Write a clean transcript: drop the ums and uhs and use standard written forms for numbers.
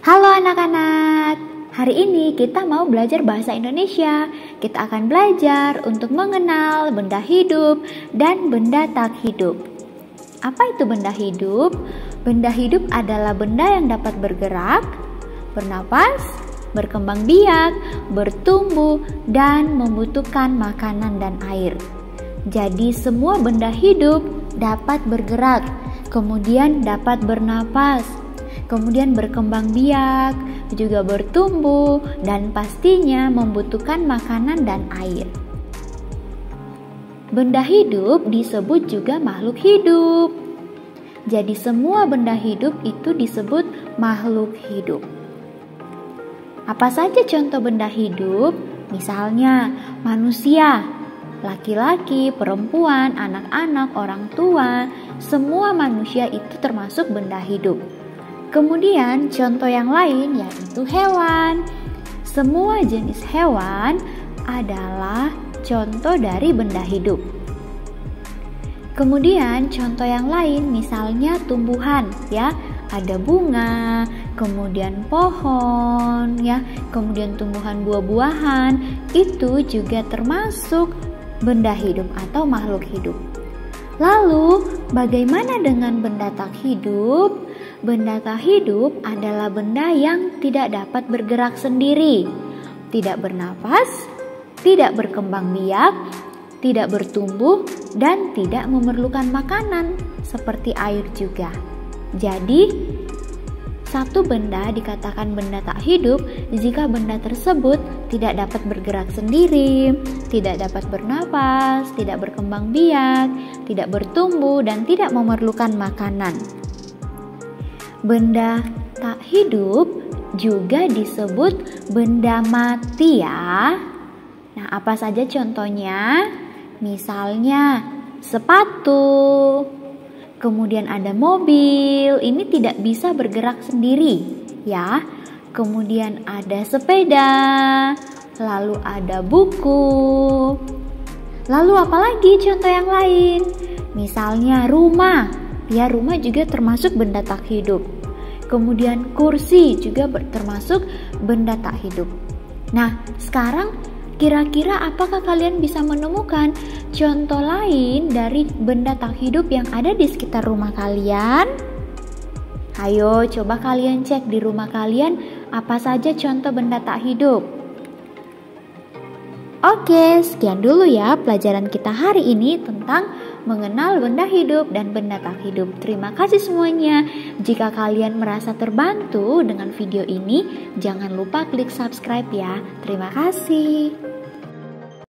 Halo anak-anak, hari ini kita mau belajar bahasa Indonesia. Kita akan belajar untuk mengenal benda hidup dan benda tak hidup. Apa itu benda hidup? Benda hidup adalah benda yang dapat bergerak, bernapas, berkembang biak, bertumbuh, dan membutuhkan makanan dan air. Jadi semua benda hidup dapat bergerak, kemudian dapat bernapas, kemudian berkembang biak, juga bertumbuh, dan pastinya membutuhkan makanan dan air. Benda hidup disebut juga makhluk hidup. Jadi semua benda hidup itu disebut makhluk hidup. Apa saja contoh benda hidup? Misalnya manusia, laki-laki, perempuan, anak-anak, orang tua, semua manusia itu termasuk benda hidup. Kemudian contoh yang lain yaitu hewan. Semua jenis hewan adalah contoh dari benda hidup. Kemudian contoh yang lain misalnya tumbuhan ya, ada bunga, kemudian pohon ya, kemudian tumbuhan buah-buahan, itu juga termasuk benda hidup atau makhluk hidup. Lalu bagaimana dengan benda tak hidup? Benda tak hidup adalah benda yang tidak dapat bergerak sendiri, tidak bernapas, tidak berkembang biak, tidak bertumbuh, dan tidak memerlukan makanan seperti air juga. Jadi, satu benda dikatakan benda tak hidup jika benda tersebut tidak dapat bergerak sendiri, tidak dapat bernapas, tidak berkembang biak, tidak bertumbuh, dan tidak memerlukan makanan. Benda tak hidup juga disebut benda mati ya. Nah, apa saja contohnya? Misalnya sepatu, kemudian ada mobil, ini tidak bisa bergerak sendiri ya. Kemudian ada sepeda, lalu ada buku. Lalu apalagi contoh yang lain? Misalnya rumah, ya rumah juga termasuk benda tak hidup. Kemudian kursi juga termasuk benda tak hidup. Nah, sekarang kira-kira apakah kalian bisa menemukan contoh lain dari benda tak hidup yang ada di sekitar rumah kalian? Ayo coba kalian cek di rumah kalian apa saja contoh benda tak hidup. Oke, sekian dulu ya pelajaran kita hari ini tentang mengenal benda hidup dan benda tak hidup. Terima kasih semuanya. Jika kalian merasa terbantu dengan video ini, jangan lupa klik subscribe ya. Terima kasih.